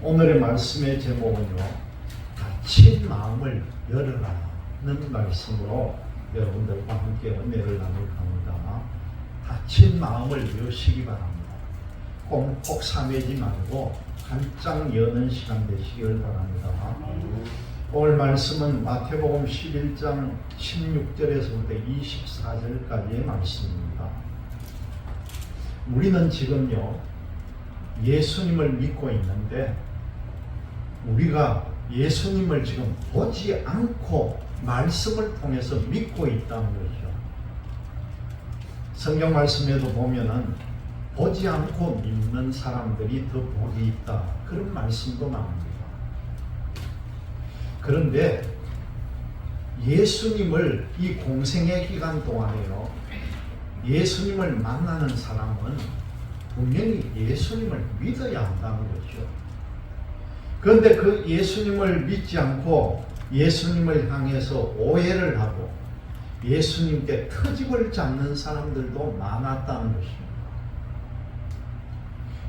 오늘의 말씀의 제목은요, 다친 마음을 열어라는 말씀으로 여러분들과 함께 은혜를 나눌 겁니다. 다친 마음을 여시기 바랍니다. 꼭 삼매지 말고 한짝 여는 시간 되시길 바랍니다. 오늘 말씀은 마태복음 11장 16절에서부터 24절까지의 말씀입니다. 우리는 지금요, 예수님을 믿고 있는데 우리가 예수님을 지금 보지 않고 말씀을 통해서 믿고 있다는 거죠. 성경 말씀에도 보면은 보지 않고 믿는 사람들이 더 복이 있다, 그런 말씀도 나옵니다. 그런데 예수님을 이 공생의 기간 동안에요, 예수님을 만나는 사람은 분명히 예수님을 믿어야 한다는 거죠. 그런데 그 예수님을 믿지 않고 예수님을 향해서 오해를 하고 예수님께 트집을 잡는 사람들도 많았다는 것입니다.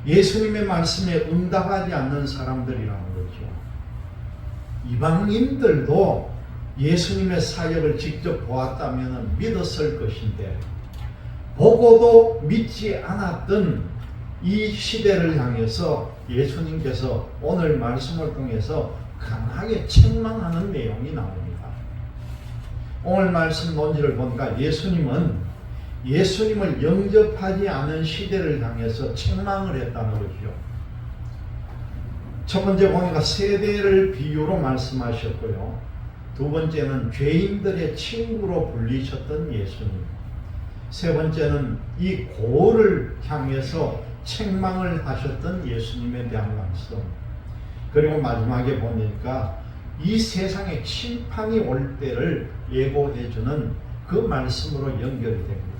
예수님의 말씀에 응답하지 않는 사람들이라는 거죠. 이방인들도 예수님의 사역을 직접 보았다면 믿었을 것인데 보고도 믿지 않았던 이 시대를 향해서 예수님께서 오늘 말씀을 통해서 강하게 책망하는 내용이 나옵니다. 오늘 말씀 논지를 보니까 예수님은 예수님을 영접하지 않은 시대를 향해서 책망을 했다는 거죠. 첫 번째 보니까 세대를 비유로 말씀하셨고요. 두 번째는 죄인들의 친구로 불리셨던 예수님. 세 번째는 이 고를 향해서 책망을 하셨던 예수님에 대한 말씀. 그리고 마지막에 보니까 이 세상에 심판이 올 때를 예고해주는 그 말씀으로 연결이 됩니다.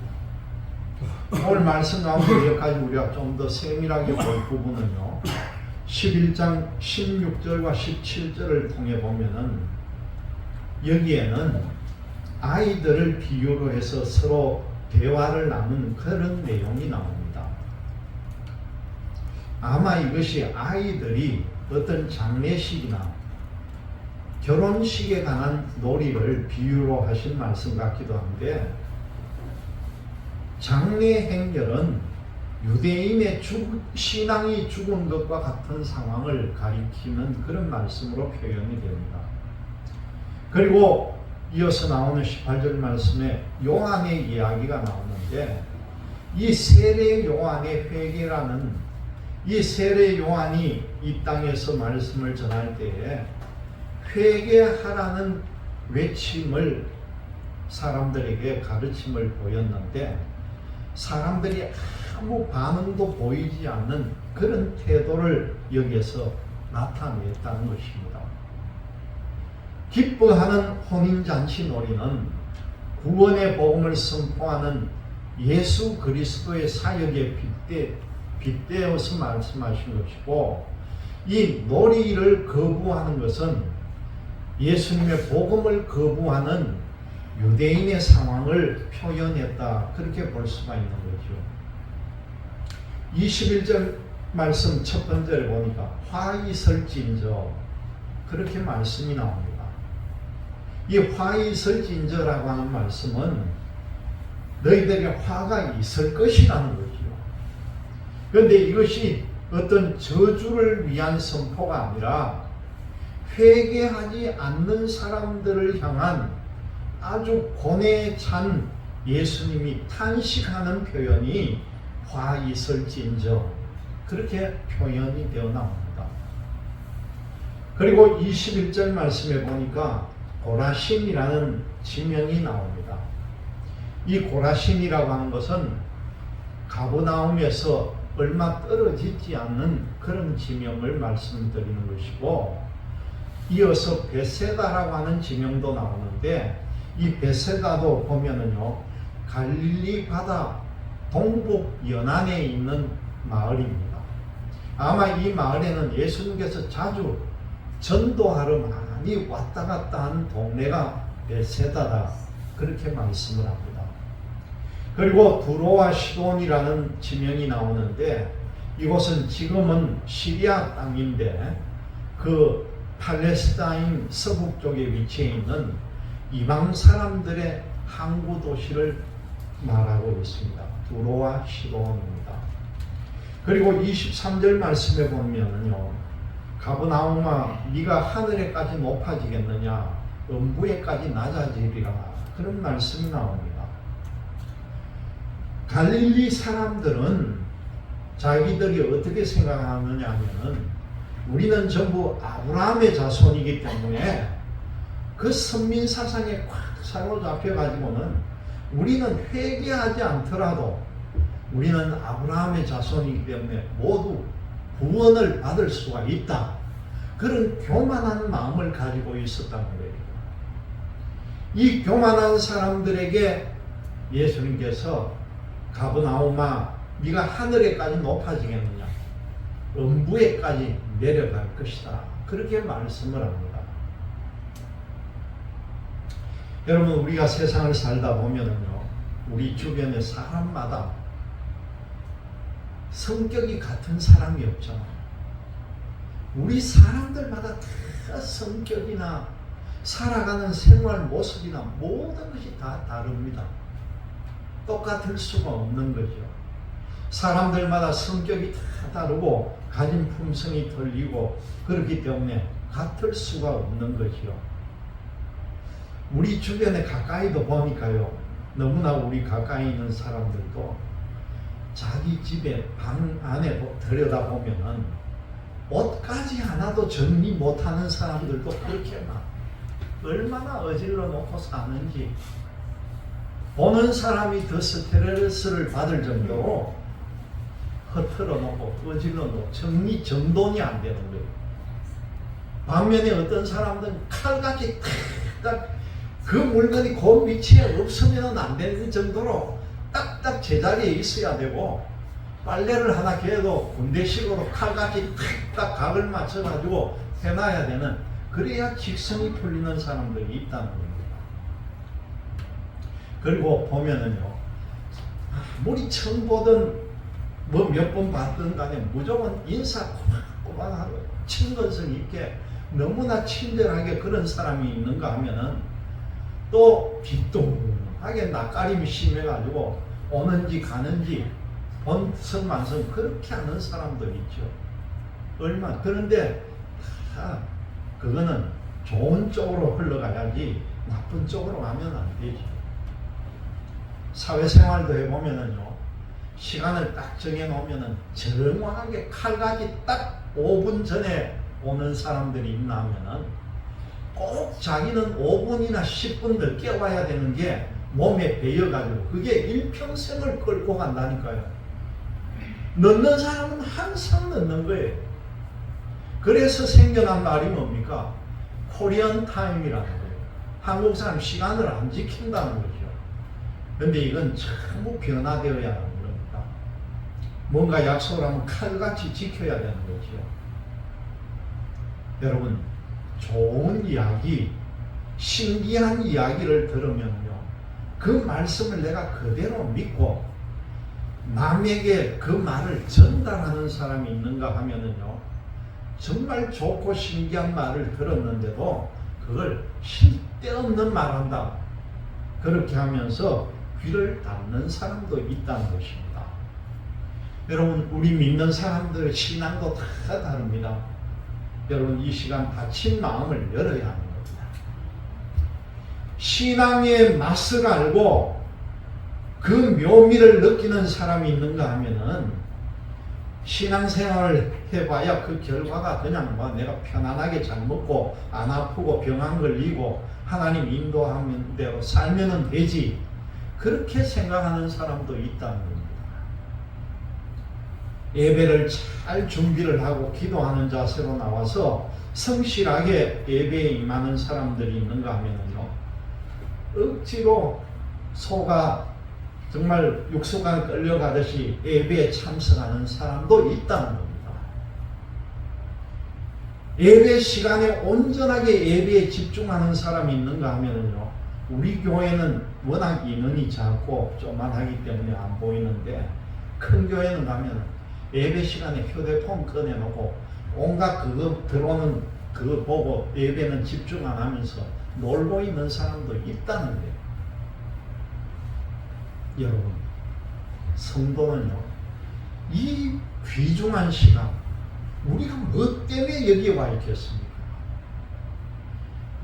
오늘 말씀 나오는 여기까지 우리가 좀 더 세밀하게 볼 부분은요, 11장 16절과 17절을 통해 보면은 여기에는 아이들을 비유로 해서 서로 대화를 나눈 그런 내용이 나옵니다. 아마 이것이 아이들이 어떤 장례식이나 결혼식에 관한 놀이를 비유로 하신 말씀 같기도 한데, 장례 행렬은 유대인의 신앙이 죽은 것과 같은 상황을 가리키는 그런 말씀으로 표현이 됩니다. 그리고 이어서 나오는 18절 말씀에 요한의 이야기가 나오는데, 이 세례 요한의 회개라는, 이 세례 요한이 이 땅에서 말씀을 전할 때에 회개하라는 외침을 사람들에게 가르침을 보였는데 사람들이 아무 반응도 보이지 않는 그런 태도를 여기에서 나타냈다는 것입니다. 기뻐하는 혼인잔치 놀이는 구원의 복음을 선포하는 예수 그리스도의 사역에 빗대어서 말씀하신 것이고, 이 놀이를 거부하는 것은 예수님의 복음을 거부하는 유대인의 상황을 표현했다, 그렇게 볼 수가 있는 거죠. 21절 말씀 첫 번째를 보니까 화 있을진저, 그렇게 말씀이 나옵니다. 이 화 있을진저라고 하는 말씀은 너희들에게 화가 있을 것이라는 거죠. 그런데 이것이 어떤 저주를 위한 선포가 아니라 회개하지 않는 사람들을 향한 아주 고뇌에 찬 예수님이 탄식하는 표현이 화 있을진저, 그렇게 표현이 되어 나옵니다. 그리고 21절 말씀에 보니까 고라신이라는 지명이 나옵니다. 이 고라신이라고 하는 것은 가버나움에서 얼마 떨어지지 않는 그런 지명을 말씀드리는 것이고, 이어서 베세다라고 하는 지명도 나오는데, 이 베세다도 보면은요, 갈릴리 바다 동북 연안에 있는 마을입니다. 아마 이 마을에는 예수님께서 자주 전도하러 많이 왔다 갔다 하는 동네가 베세다다, 그렇게 말씀을 합니다. 그리고 두로와 시돈이라는 지명이 나오는데, 이곳은 지금은 시리아 땅인데 그 팔레스타인 서북 쪽에 위치해 있는 이방 사람들의 항구 도시를 말하고 있습니다. 두로와 시돈입니다. 그리고 23절 말씀에 보면요, 가버나움아 네가 하늘에까지 높아지겠느냐 음부에까지 낮아지리라, 그런 말씀이 나옵니다. 갈릴리 사람들은 자기들이 어떻게 생각하느냐 하면은 우리는 전부 아브라함의 자손이기 때문에 그 선민 사상에 꽉 사로잡혀 가지고는 우리는 회개하지 않더라도 우리는 아브라함의 자손이기 때문에 모두 구원을 받을 수가 있다, 그런 교만한 마음을 가지고 있었다는 거예요. 이 교만한 사람들에게 예수님께서 가버나움아 네가 하늘에까지 높아지겠느냐 음부에까지 내려갈 것이다, 그렇게 말씀을 합니다. 여러분, 우리가 세상을 살다 보면은요, 우리 주변의 사람마다 성격이 같은 사람이 없잖아요. 우리 사람들마다 다 성격이나 살아가는 생활 모습이나 모든 것이 다 다릅니다. 똑같을 수가 없는 거죠. 사람들마다 성격이 다 다르고 가진 품성이 틀리고 그렇기 때문에 같을 수가 없는 거죠. 우리 주변에 가까이도 보니까요, 너무나 우리 가까이 있는 사람들도 자기 집에 방 안에 들여다보면은 옷까지 하나도 정리 못하는 사람들도 그렇게 막 얼마나 어질러 놓고 사는지 보는 사람이 더 스트레스를 받을 정도로 허틀어 놓고 어질러 놓고 정돈이 안 되는 거예요. 반면에 어떤 사람들은 칼같이 딱 그 물건이 그 위치에 없으면 안 되는 정도로 딱딱 제자리에 있어야 되고, 빨래를 하나 개도 군대식으로 칼같이 딱 각을 맞춰가지고 해놔야 되는, 그래야 직성이 풀리는 사람들이 있다는 겁니다. 그리고 보면은요, 아무리 처음 보던 뭐 몇 번 봤던 간에 무조건 인사 꼬박꼬박하고 친근성 있게 너무나 친절하게 그런 사람이 있는가 하면은 또 뒷동하게 낯가림이 심해가지고 오는지 가는지 번성만성 그렇게 하는 사람도 있죠. 그런데 다 그거는 좋은 쪽으로 흘러가야지 나쁜 쪽으로 가면 안 되죠. 사회생활도 해보면은요, 시간을 딱 정해놓으면은 정확하게 칼같이 딱 5분 전에 오는 사람들이 있나 하면은 꼭 자기는 5분이나 10분 늦게 와야 되는 게 몸에 배여가지고 그게 일평생을 끌고 간다니까요. 늦는 사람은 항상 늦는 거예요. 그래서 생겨난 말이 뭡니까? 코리안 타임이라는 거예요. 한국 사람 시간을 안 지킨다는 거죠. 그런데 이건 전부 변화되어야 하는 겁니다. 뭔가 약속을 하면 칼같이 지켜야 되는 거죠. 여러분, 좋은 이야기, 신기한 이야기를 들으면요, 그 말씀을 내가 그대로 믿고 남에게 그 말을 전달하는 사람이 있는가 하면은요, 정말 좋고 신기한 말을 들었는데도 그걸 쓸데없는 말한다, 그렇게 하면서 귀를 닫는 사람도 있다는 것입니다. 여러분, 우리 믿는 사람들의 신앙도 다 다릅니다. 여러분, 이 시간 닫힌 마음을 열어야 하는 겁니다. 신앙의 맛을 알고 그 묘미를 느끼는 사람이 있는가 하면은 신앙생활을 해봐야 그 결과가 그냥 뭐 내가 편안하게 잘 먹고 안 아프고 병 안 걸리고 하나님 인도하면 되고 살면은 되지, 그렇게 생각하는 사람도 있다는 겁니다. 예배를 잘 준비를 하고 기도하는 자세로 나와서 성실하게 예배에 임하는 사람들이 있는가 하면요, 억지로 속아 정말 육수가 끌려가듯이 예배에 참석하는 사람도 있다는 겁니다. 예배 시간에 온전하게 예배에 집중하는 사람이 있는가 하면요, 우리 교회는 워낙 인원이 작고 조만하기 때문에 안 보이는데 큰 교회는 가면 예배 시간에 휴대폰 꺼내놓고 온갖 그거 들어오는 그거 보고 예배는 집중 안 하면서 놀고 있는 사람도 있다는 거예요. 여러분, 성도는요, 이 귀중한 시간 우리가 뭐 때문에 여기에 와 있겠습니까?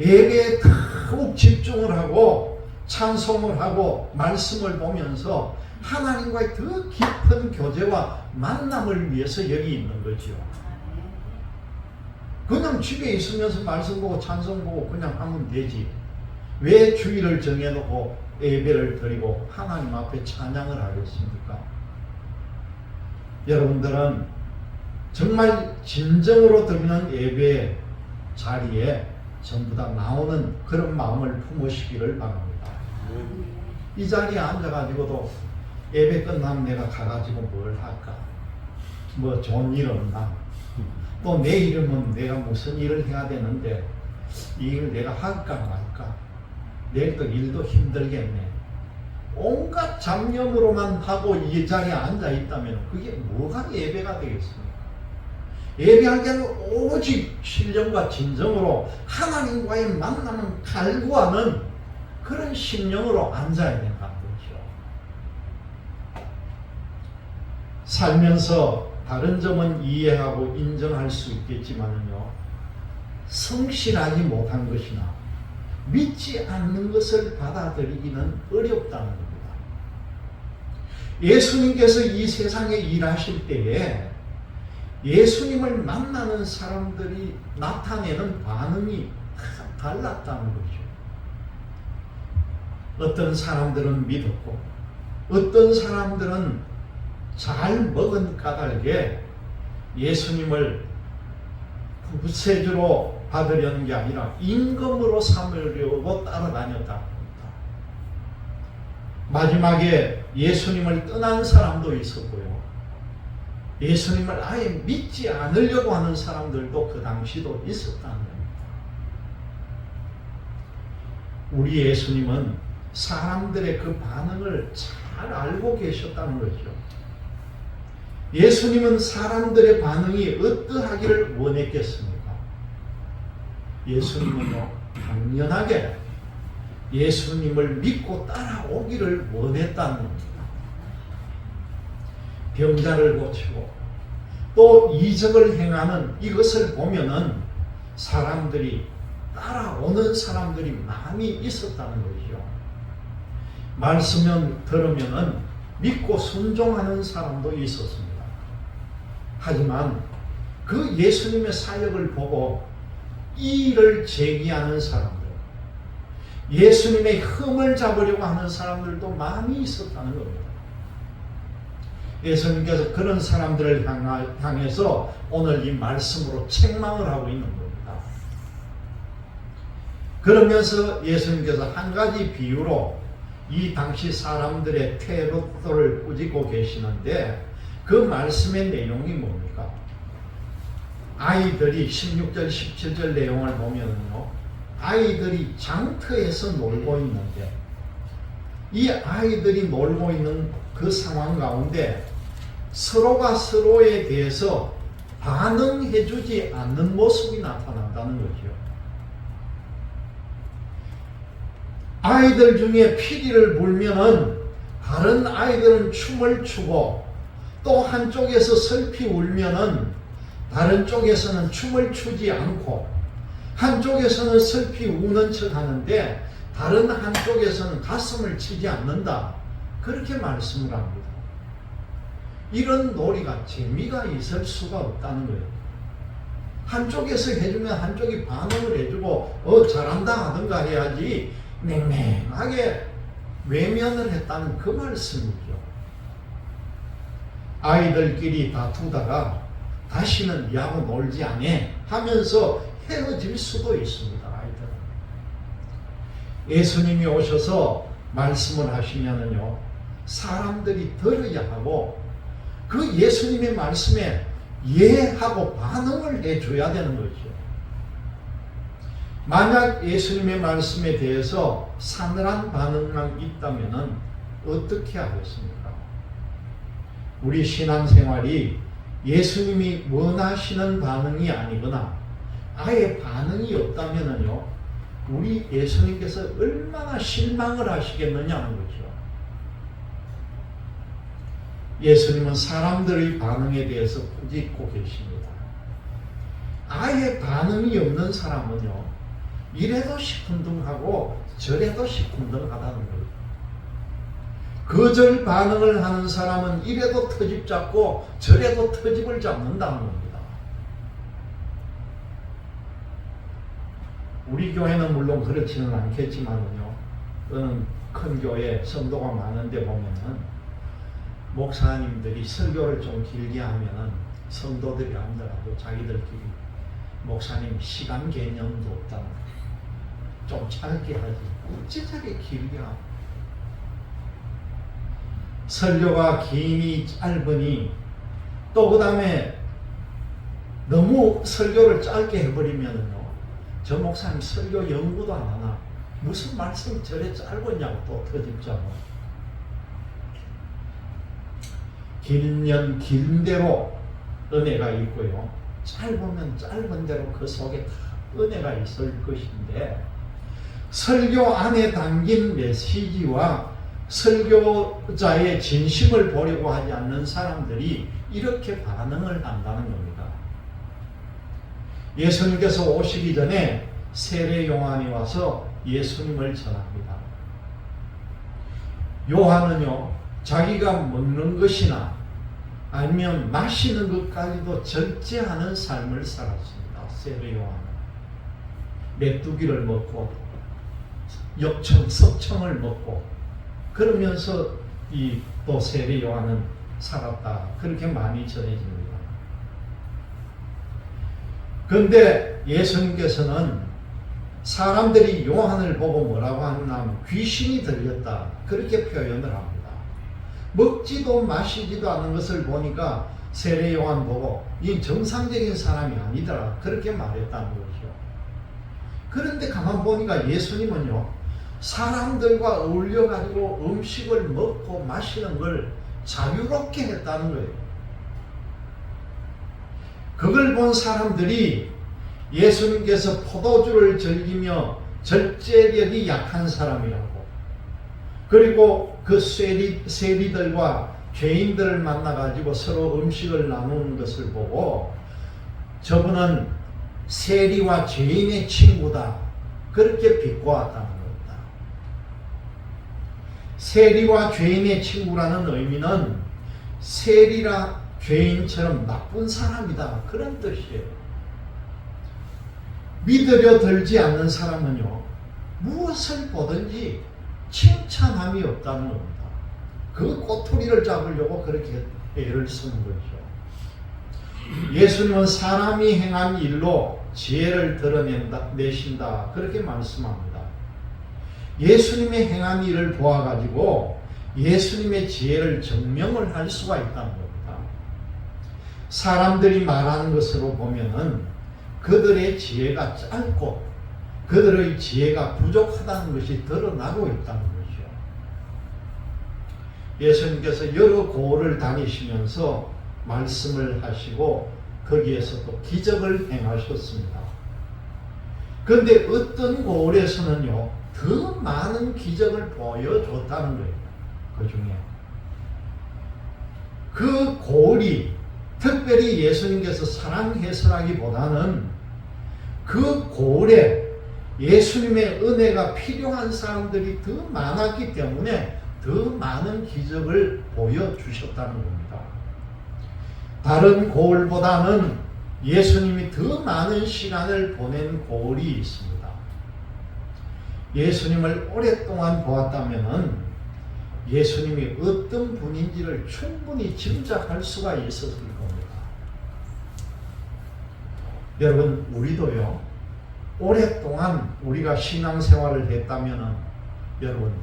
예배에 더욱 집중을 하고 찬송을 하고 말씀을 보면서 하나님과의 더 깊은 교제와 만남을 위해서 여기 있는 거죠. 그냥 집에 있으면서 말씀 보고 찬송 보고 그냥 하면 되지. 왜 주일을 정해놓고 예배를 드리고 하나님 앞에 찬양을 하겠습니까? 여러분들은 정말 진정으로 드리는 예배 자리에 전부 다 나오는 그런 마음을 품으시기를 바랍니다. 이 자리에 앉아가지고도 예배 끝나면 내가 가가지고 뭘 할까? 뭐 좋은 일 없나? 또 내일이면 내가 무슨 일을 해야 되는데 이 일을 내가 할까 말까? 내일 또 일도 힘들겠네. 온갖 잡념으로만 하고 이 자리에 앉아 있다면 그게 뭐가 예배가 되겠습니까? 예배할 때는 오직 신령과 진정으로 하나님과의 만남을 갈구하는 그런 심령으로 앉아야 된다는 거죠. 살면서 다른 점은 이해하고 인정할 수 있겠지만요, 성실하지 못한 것이나 믿지 않는 것을 받아들이기는 어렵다는 겁니다. 예수님께서 이 세상에 일하실 때에 예수님을 만나는 사람들이 나타내는 반응이 달랐다는 거죠. 어떤 사람들은 믿었고 어떤 사람들은 잘 먹은 까닭에 예수님을 구세주로 받으려는 게 아니라 임금으로 삼으려고 따라다녔다는 겁니다. 마지막에 예수님을 떠난 사람도 있었고요. 예수님을 아예 믿지 않으려고 하는 사람들도 그 당시도 있었다는 겁니다. 우리 예수님은 사람들의 그 반응을 잘 알고 계셨다는 거죠. 예수님은 사람들의 반응이 어떠하기를 원했겠습니까? 예수님은요, 당연하게 예수님을 믿고 따라오기를 원했다는 겁니다. 병자를 고치고 또 이적을 행하는 이것을 보면은 사람들이 따라오는 사람들이 많이 있었다는 거죠. 말씀을 들으면은 믿고 순종하는 사람도 있었습니다. 하지만 그 예수님의 사역을 보고 이의를 제기하는 사람들, 예수님의 흠을 잡으려고 하는 사람들도 많이 있었다는 겁니다. 예수님께서 그런 사람들을 향해서 오늘 이 말씀으로 책망을 하고 있는 겁니다. 그러면서 예수님께서 한 가지 비유로 이 당시 사람들의 태도를 꾸짖고 계시는데 그 말씀의 내용이 뭡니까? 아이들이 16절 17절 내용을 보면요, 아이들이 장터에서 놀고 있는데 이 아이들이 놀고 있는 그 상황 가운데 서로가 서로에 대해서 반응해주지 않는 모습이 나타난다는 거죠. 아이들 중에 피리를 불면은 다른 아이들은 춤을 추고 또 한쪽에서 슬피 울면은 다른 쪽에서는 춤을 추지 않고 한쪽에서는 슬피 우는 척 하는데 다른 한쪽에서는 가슴을 치지 않는다. 그렇게 말씀을 합니다. 이런 놀이가 재미가 있을 수가 없다는 거예요. 한쪽에서 해주면 한쪽이 반응을 해주고 잘한다 하든가 해야지 맹맹하게 외면을 했다는 그 말씀이죠. 아이들끼리 다투다가 다시는 야구 놀지 않아 하면서 헤어질 수도 있습니다. 아이들은. 예수님이 오셔서 말씀을 하시면은요, 사람들이 들어야 하고 그 예수님의 말씀에 이해하고 반응을 해줘야 되는 거죠. 만약 예수님의 말씀에 대해서 사늘한 반응만 있다면 어떻게 하겠습니까? 우리 신앙생활이 예수님이 원하시는 반응이 아니거나 아예 반응이 없다면요, 우리 예수님께서 얼마나 실망을 하시겠느냐는 거죠. 예수님은 사람들의 반응에 대해서 꾸짖고 계십니다. 아예 반응이 없는 사람은요, 이래도 시큰둥하고 저래도 시큰둥하다는 거예요. 거절 반응을 하는 사람은 이래도 터집 잡고 저래도 터집을 잡는다는 겁니다. 우리 교회는 물론 그렇지는 않겠지만요, 어느 큰 교회 성도가 많은데 보면은 목사님들이 설교를 좀 길게 하면은 성도들이 앉아가지고 자기들끼리 목사님 시간 개념도 없다는 거예요. 좀 짧게 하지 어찌저게 길게 하고, 설교가 기니 짧으니 또 그 다음에 너무 설교를 짧게 해버리면은요, 저 목사님 설교 연구도 안 하나, 무슨 말씀이 저래 짧았냐고 또 터집자고. 길면 긴 대로 은혜가 있고요, 짧으면 짧은 대로 그 속에 은혜가 있을 것인데, 설교 안에 담긴 메시지와 설교자의 진심을 보려고 하지 않는 사람들이 이렇게 반응을 한다는 겁니다. 예수님께서 오시기 전에 세례 요한이 와서 예수님을 전합니다. 요한은요, 자기가 먹는 것이나 아니면 마시는 것까지도 절제하는 삶을 살았습니다. 세례 요한은 메뚜기를 먹고 역청, 석청을 먹고 그러면서 이 또 세례 요한은 살았다, 그렇게 많이 전해집니다. 그런데 예수님께서는 사람들이 요한을 보고 뭐라고 하냐면 귀신이 들렸다, 그렇게 표현을 합니다. 먹지도 마시지도 않는 것을 보니까 세례 요한 보고 이 정상적인 사람이 아니더라, 그렇게 말했다는 거죠. 그런데 가만 보니까 예수님은요, 사람들과 어울려 가지고 음식을 먹고 마시는 걸 자유롭게 했다는 거예요. 그걸 본 사람들이 예수님께서 포도주를 즐기며 절제력이 약한 사람이라고, 그리고 그 세리들과 죄인들을 만나가지고 서로 음식을 나누는 것을 보고 저분은 세리와 죄인의 친구다, 그렇게 비꼬았다는 겁니다. 세리와 죄인의 친구라는 의미는 세리라 죄인처럼 나쁜 사람이다, 그런 뜻이에요. 믿으려 들지 않는 사람은요, 무엇을 보든지 칭찬함이 없다는 겁니다. 그 꼬투리를 잡으려고 그렇게 애를 쓰는 거죠. 예수님은 사람이 행한 일로 지혜를 드러내신다, 그렇게 말씀합니다. 예수님의 행한 일을 보아가지고 예수님의 지혜를 증명을 할 수가 있다는 겁니다. 사람들이 말하는 것으로 보면은 그들의 지혜가 짧고 그들의 지혜가 부족하다는 것이 드러나고 있다는 것이죠. 예수님께서 여러 고을을 다니시면서 말씀을 하시고 거기에서 또 기적을 행하셨습니다. 그런데 어떤 고을에서는요, 더 많은 기적을 보여줬다는 거예요. 그 중에 그 고을이 특별히 예수님께서 사랑해서라기보다는 그 고을에 예수님의 은혜가 필요한 사람들이 더 많았기 때문에 더 많은 기적을 보여주셨다는 겁니다. 다른 고을보다는 예수님이 더 많은 시간을 보낸 고을이 있습니다. 예수님을 오랫동안 보았다면 예수님이 어떤 분인지를 충분히 짐작할 수가 있었을 겁니다. 여러분, 우리도요, 오랫동안 우리가 신앙생활을 했다면 여러분,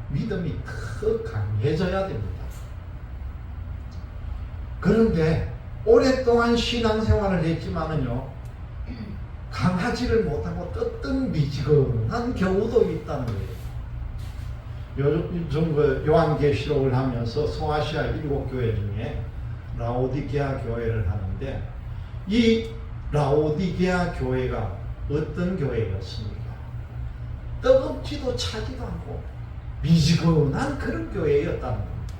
믿음이 더 강해져야 됩니다. 그런데 오랫동안 신앙생활을 했지만은요, 강하지를 못하고 뜨뜻미지근한 경우도 있다는 거예요. 요즘 그 요한계시록을 하면서 소아시아 7교회 중에 라오디게아 교회를 하는데 이 라오디게아 교회가 어떤 교회였습니까? 뜨겁지도 차지도 않고 미지근한 그런 교회였다는 겁니다.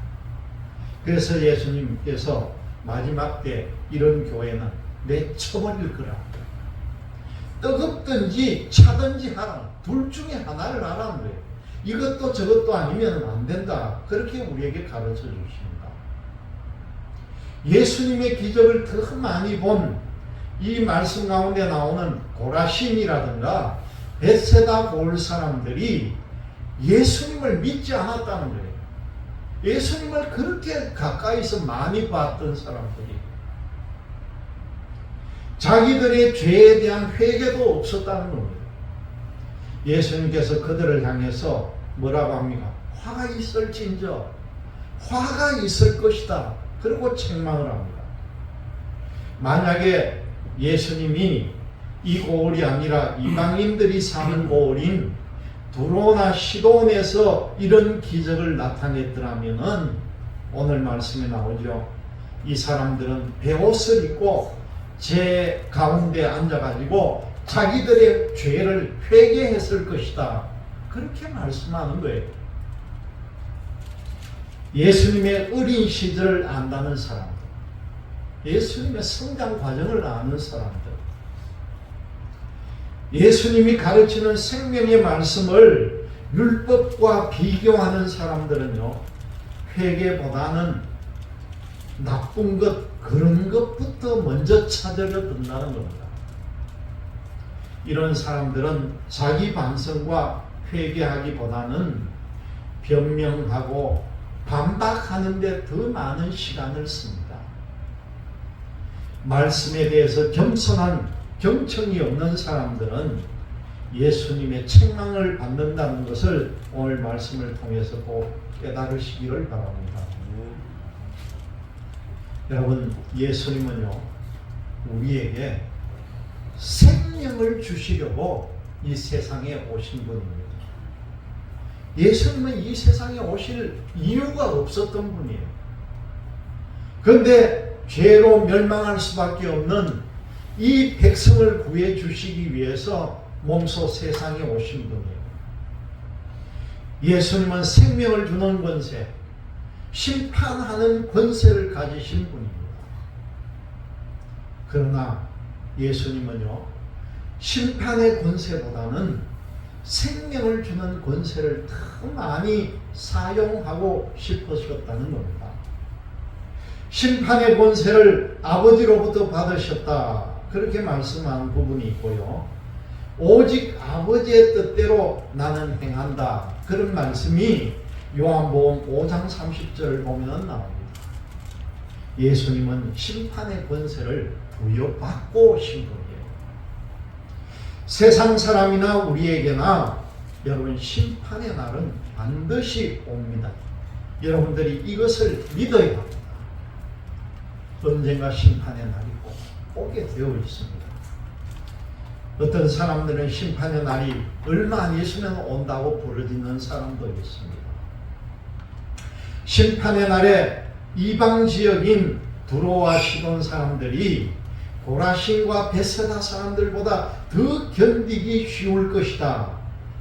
그래서 예수님께서 마지막 때 이런 교회는 내쳐버릴 거라. 뜨겁든지 차든지 하라. 둘 중에 하나를 하라는 거예요. 이것도 저것도 아니면 안 된다. 그렇게 우리에게 가르쳐 주십니다. 예수님의 기적을 더 많이 본 이 말씀 가운데 나오는 고라신이라든가 벳세다 볼 사람들이 예수님을 믿지 않았다는 거예요. 예수님을 그렇게 가까이서 많이 봤던 사람들이 자기들의 죄에 대한 회개도 없었다는 겁니다. 예수님께서 그들을 향해서 뭐라고 합니까? 화가 있을진저 화가 있을 것이다. 그리고 책망을 합니다. 만약에 예수님이 이 고을이 아니라 이방인들이 사는 고을인 두로나 시돈에서 이런 기적을 나타냈더라면은 오늘 말씀에 나오죠. 이 사람들은 베옷을 입고 제 가운데 앉아가지고 자기들의 죄를 회개했을 것이다. 그렇게 말씀하는 거예요. 예수님의 어린 시절을 안다는 사람들, 예수님의 성장 과정을 아는 사람들, 예수님이 가르치는 생명의 말씀을 율법과 비교하는 사람들은요, 회개보다는 나쁜 것, 그런 것부터 먼저 찾으려 든다는 겁니다. 이런 사람들은 자기 반성과 회개하기보다는 변명하고 반박하는 데 더 많은 시간을 씁니다. 말씀에 대해서 겸손한 경청이 없는 사람들은 예수님의 책망을 받는다는 것을 오늘 말씀을 통해서 꼭 깨달으시기를 바랍니다. 여러분, 예수님은요, 우리에게 생명을 주시려고 이 세상에 오신 분입니다. 예수님은 이 세상에 오실 이유가 없었던 분이에요. 그런데 죄로 멸망할 수밖에 없는 이 백성을 구해 주시기 위해서 몸소 세상에 오신 분이에요. 예수님은 생명을 주는 권세, 심판하는 권세를 가지신 분입니다. 그러나 예수님은요, 심판의 권세보다는 생명을 주는 권세를 더 많이 사용하고 싶으셨다는 겁니다. 심판의 권세를 아버지로부터 받으셨다. 그렇게 말씀한 부분이 있고요. 오직 아버지의 뜻대로 나는 행한다. 그런 말씀이 요한복음 5장 30절 보면 나옵니다. 예수님은 심판의 권세를 부여받고 오신 분이에요. 세상 사람이나 우리에게나 여러분, 심판의 날은 반드시 옵니다. 여러분들이 이것을 믿어야 합니다. 언젠가 심판의 날이 꼭 오게 되어 있습니다. 어떤 사람들은 심판의 날이 얼마 안 있으면 온다고 부르짖는 사람도 있습니다. 심판의 날에 이방 지역인 두로와 시돈 사람들이 고라신과 벳세다 사람들보다 더 견디기 쉬울 것이다.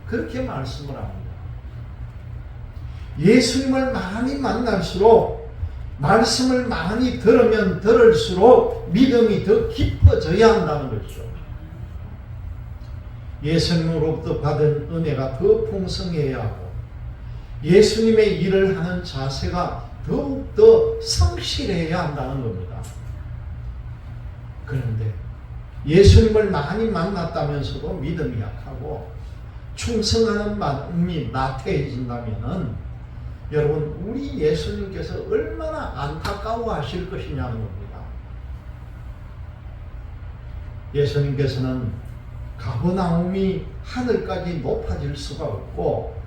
그렇게 말씀을 합니다. 예수님을 많이 만날수록, 말씀을 많이 들으면 들을수록 믿음이 더 깊어져야 한다는 것이죠. 예수님으로부터 받은 은혜가 더 풍성해야 하고, 예수님의 일을 하는 자세가 더욱더 성실해야 한다는 겁니다. 그런데 예수님을 많이 만났다면서도 믿음이 약하고 충성하는 마음이 나태해진다면은 여러분, 우리 예수님께서 얼마나 안타까워 하실 것이냐는 겁니다. 예수님께서는 가버나움이 하늘까지 높아질 수가 없고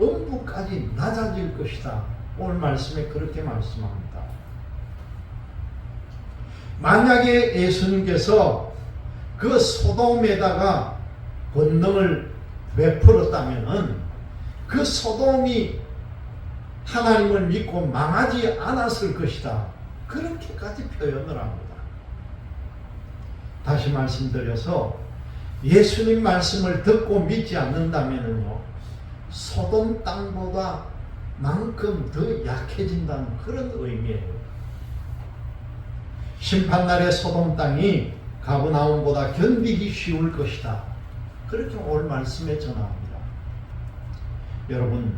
음부까지 낮아질 것이다. 오늘 말씀에 그렇게 말씀합니다. 만약에 예수님께서 그 소돔에다가 권능을 베풀었다면은 그 소돔이 하나님을 믿고 망하지 않았을 것이다. 그렇게까지 표현을 합니다. 다시 말씀드려서 예수님 말씀을 듣고 믿지 않는다면요, 소돔 땅보다 만큼 더 약해진다는 그런 의미예요. 심판날의 소돔 땅이 가브나움보다 견디기 쉬울 것이다. 그렇게 오늘 말씀에 전합니다. 여러분,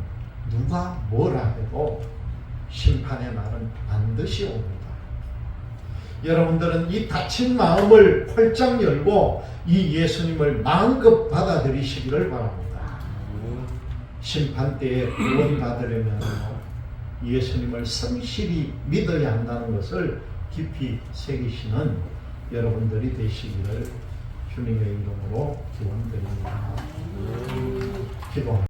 누가 뭐라 해도 심판의 날은 반드시 옵니다. 여러분들은 이 닫힌 마음을 활짝 열고 이 예수님을 마음껏 받아들이시기를 바랍니다. 심판 때에 구원받으려면 예수님을 성실히 믿어야 한다는 것을 깊이 새기시는 여러분들이 되시기를 주님의 이름으로 기원드립니다. 기도합니다.